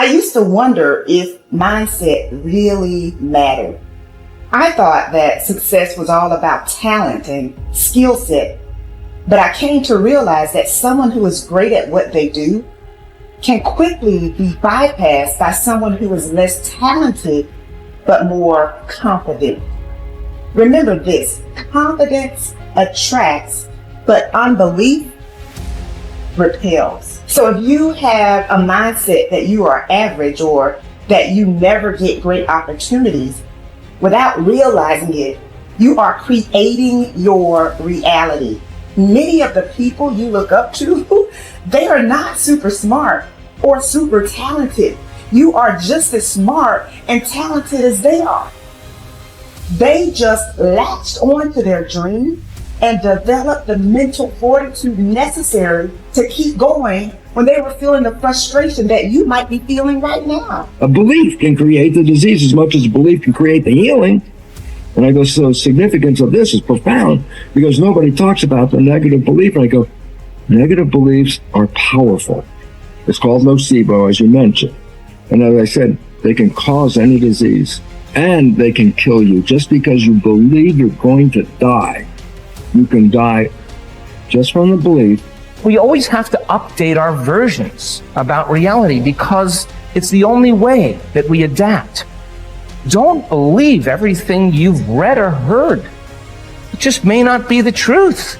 I used to wonder if mindset really mattered. I thought that success was all about talent and skill set, but I came to realize that someone who is great at what they do can quickly be bypassed by someone who is less talented but more confident. Remember this, confidence attracts, but unbelief repels. So if you have a mindset that you are average or that you never get great opportunities, without realizing it, you are creating your reality. Many of the people you look up to, they are not super smart or super talented. You are just as smart and talented as they are. They just latched onto their dream and developed the mental fortitude necessary to keep going when they were feeling the frustration that you might be feeling right now. A belief can create the disease as much as a belief can create the healing. And I go, so the significance of this is profound because nobody talks about the negative belief. And I go, negative beliefs are powerful. It's called nocebo, as you mentioned. And as I said, they can cause any disease and they can kill you. Just because you believe you're going to die, you can die just from the belief. We always have to update our versions about reality because it's the only way that we adapt. Don't believe everything you've read or heard. It just may not be the truth.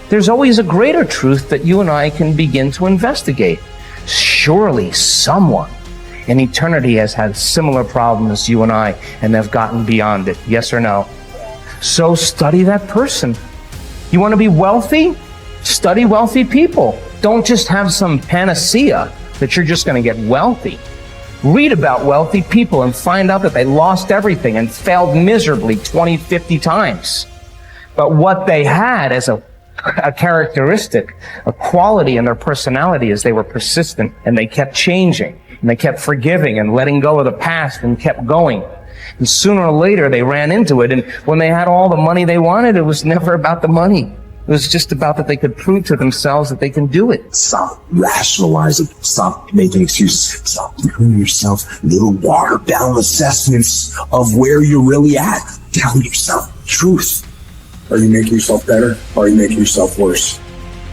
There's always a greater truth that you and I can begin to investigate. Surely someone in eternity has had similar problems as you and I and have gotten beyond it. Yes or no? So study that person. You want to be wealthy? Study wealthy people. Don't just have some panacea that you're just going to get wealthy. Read about wealthy people and find out that they lost everything and failed miserably 20, 50 times. But what they had as a characteristic, a quality in their personality is they were persistent and they kept changing and they kept forgiving and letting go of the past and kept going. And sooner or later they ran into it, and when they had all the money they wanted, it was never about the money. It was just about that they could prove to themselves that they can do it. Stop rationalizing. Stop making excuses. Stop giving yourself little watered down assessments of where you're really at. Tell yourself the truth. Are you making yourself better? Or are you making yourself worse?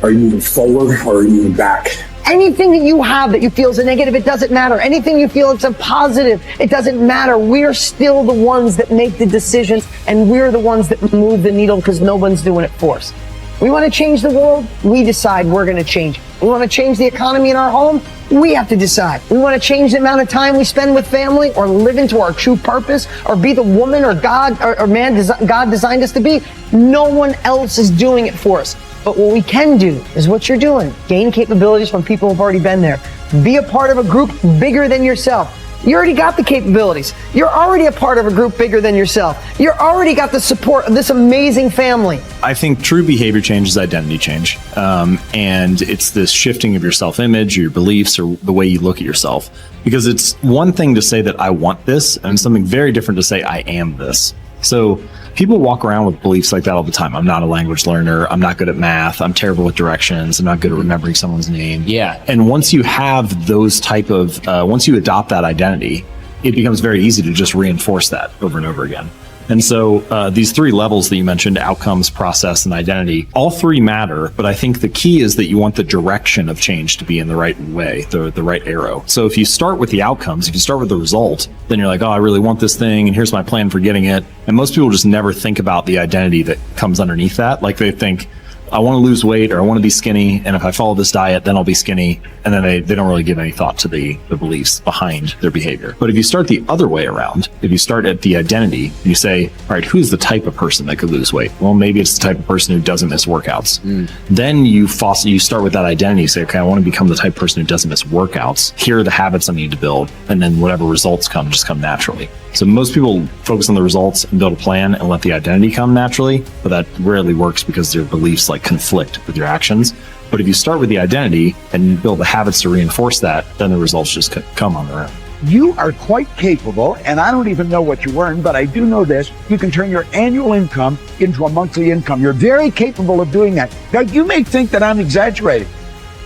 Are you moving forward or are you moving back? Anything that you have that you feel is a negative, it doesn't matter. Anything you feel it's a positive, it doesn't matter. We're still the ones that make the decisions and we're the ones that move the needle because no one's doing it for us. We want to change the world, we decide we're going to change it. We want to change the economy in our home, we have to decide. We want to change the amount of time we spend with family or live into our true purpose or be the woman or God or man God designed us to be. No one else is doing it for us. But what we can do is what you're doing. Gain capabilities from people who've already been there. Be a part of a group bigger than yourself. You already got the capabilities. You're already a part of a group bigger than yourself. You already got the support of this amazing family. I think true behavior change is identity change. And it's this shifting of your self-image, your beliefs, or the way you look at yourself. Because it's one thing to say that I want this, and something very different to say I am this. So people walk around with beliefs like that all the time. I'm not a language learner. I'm not good at math. I'm terrible with directions. I'm not good at remembering someone's name. Yeah. And once you have those type of, once you adopt that identity, it becomes very easy to just reinforce that over and over again. And so these three levels that you mentioned, outcomes, process, and identity, all three matter. But I think the key is that you want the direction of change to be in the right way, the right arrow. So if you start with the outcomes, if you start with the result, then you're like, oh, I really want this thing, and here's my plan for getting it. And most people just never think about the identity that comes underneath that. Like they think, I want to lose weight or I want to be skinny, and if I follow this diet, then I'll be skinny. And then they don't really give any thought to the beliefs behind their behavior. But if you start the other way around, if you start at the identity, you say, all right, who's the type of person that could lose weight? Well, maybe it's the type of person who doesn't miss workouts. Then you start with that identity. You say, okay, I want to become the type of person who doesn't miss workouts. Here are the habits I need to build. And then whatever results come, just come naturally. So most people focus on the results and build a plan and let the identity come naturally, but that rarely works because their beliefs like conflict with your actions. But if you start with the identity and build the habits to reinforce that, then the results just come on their own. You are quite capable, and I don't even know what you earn, but I do know this. You can turn your annual income into a monthly income. You're very capable of doing that. Now, you may think that I'm exaggerating,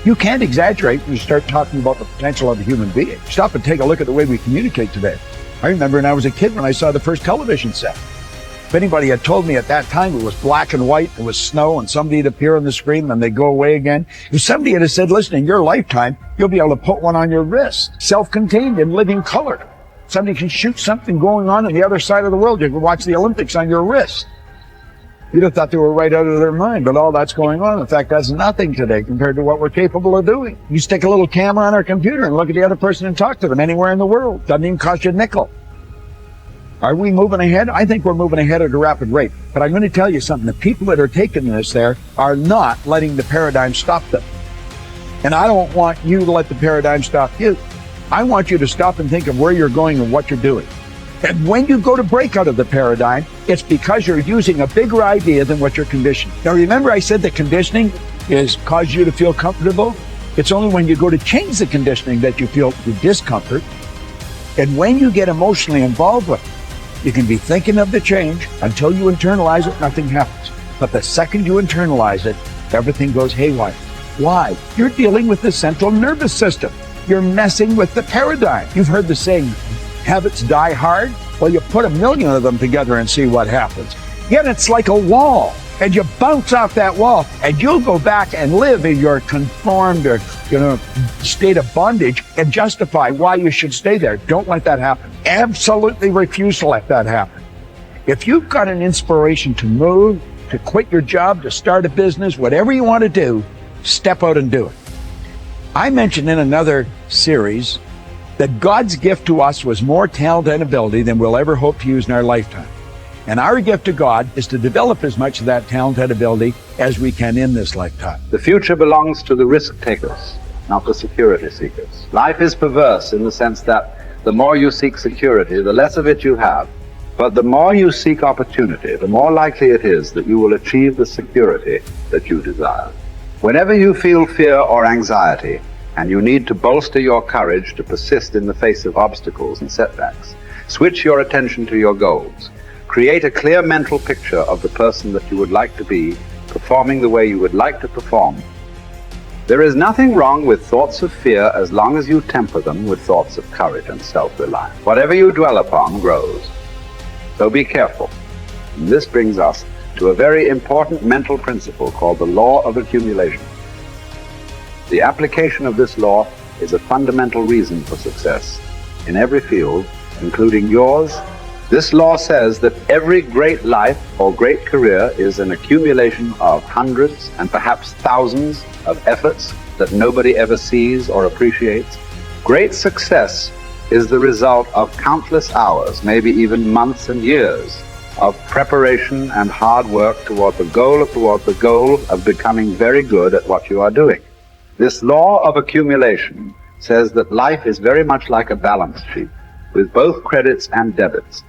You can't exaggerate when you start talking about the potential of a human being. Stop and take a look at the way we communicate today. I remember when I was a kid when I saw the first television set. If anybody had told me at that time it was black and white, it was snow, and somebody'd appear on the screen, then they'd go away again. If somebody had said, listen, in your lifetime, you'll be able to put one on your wrist, self-contained in living color. Somebody can shoot something going on the other side of the world. You can watch the Olympics on your wrist. You'd have thought they were right out of their mind, but all that's going on. In fact, that's nothing today compared to what we're capable of doing. You stick a little camera on our computer and look at the other person and talk to them anywhere in the world. Doesn't even cost you a nickel. Are we moving ahead? I think we're moving ahead at a rapid rate. But I'm going to tell you something. The people that are taking this there are not letting the paradigm stop them. And I don't want you to let the paradigm stop you. I want you to stop and think of where you're going and what you're doing. And when you go to break out of the paradigm, it's because you're using a bigger idea than what you're conditioning. Now, remember I said that conditioning is cause you to feel comfortable? It's only when you go to change the conditioning that you feel the discomfort. And when you get emotionally involved with it, you can be thinking of the change until you internalize it, nothing happens. But the second you internalize it, everything goes haywire. Why? You're dealing with the central nervous system. You're messing with the paradigm. You've heard the saying, habits die hard. Well, you put 1,000,000 of them together and see what happens. Yet it's like a wall, and you bounce off that wall, and you'll go back and live in your conformed or, state of bondage and justify why you should stay there. Don't let that happen. Absolutely refuse to let that happen. If you've got an inspiration to move, to quit your job, to start a business, whatever you want to do, step out and do it. I mentioned in another series that God's gift to us was more talent and ability than we'll ever hope to use in our lifetime. And our gift to God is to develop as much of that talent and ability as we can in this lifetime. The future belongs to the risk takers, not the security seekers. Life is perverse in the sense that the more you seek security, the less of it you have. But the more you seek opportunity, the more likely it is that you will achieve the security that you desire. Whenever you feel fear or anxiety, and you need to bolster your courage to persist in the face of obstacles and setbacks, switch your attention to your goals. Create a clear mental picture of the person that you would like to be, performing the way you would like to perform. There is nothing wrong with thoughts of fear as long as you temper them with thoughts of courage and self-reliance. Whatever you dwell upon grows. So be careful. And this brings us to a very important mental principle called the law of accumulation. The application of this law is a fundamental reason for success in every field, including yours. This law says that every great life or great career is an accumulation of hundreds and perhaps thousands of efforts that nobody ever sees or appreciates. Great success is the result of countless hours, maybe even months and years, of preparation and hard work toward the goal of becoming very good at what you are doing. This law of accumulation says that life is very much like a balance sheet with both credits and debits.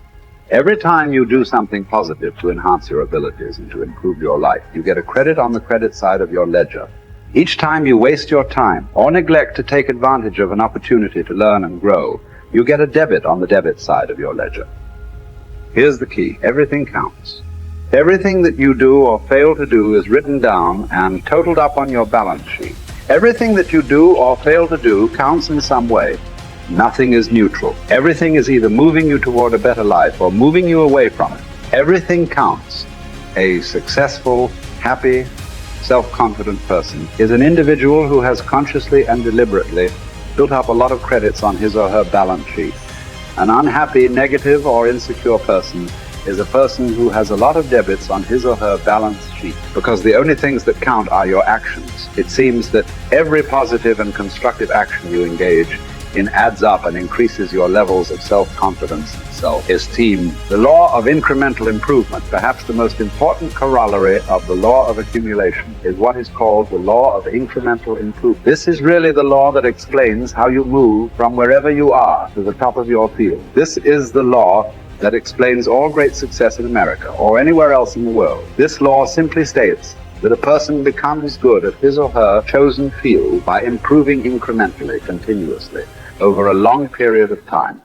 Every time you do something positive to enhance your abilities and to improve your life, you get a credit on the credit side of your ledger. Each time you waste your time or neglect to take advantage of an opportunity to learn and grow, you get a debit on the debit side of your ledger. Here's the key. Everything counts. Everything that you do or fail to do is written down and totaled up on your balance sheet. Everything that you do or fail to do counts in some way. Nothing is neutral. Everything is either moving you toward a better life or moving you away from it. Everything counts. A successful, happy, self-confident person is an individual who has consciously and deliberately built up a lot of credits on his or her balance sheet. An unhappy, negative, or insecure person is a person who has a lot of debits on his or her balance sheet, because the only things that count are your actions. It seems that every positive and constructive action you engage in adds up and increases your levels of self-confidence and self-esteem. The law of incremental improvement, perhaps the most important corollary of the law of accumulation, is what is called the law of incremental improvement. This is really the law that explains how you move from wherever you are to the top of your field. This is the law that explains all great success in America or anywhere else in the world. This law simply states that a person becomes good at his or her chosen field by improving incrementally, continuously, over a long period of time.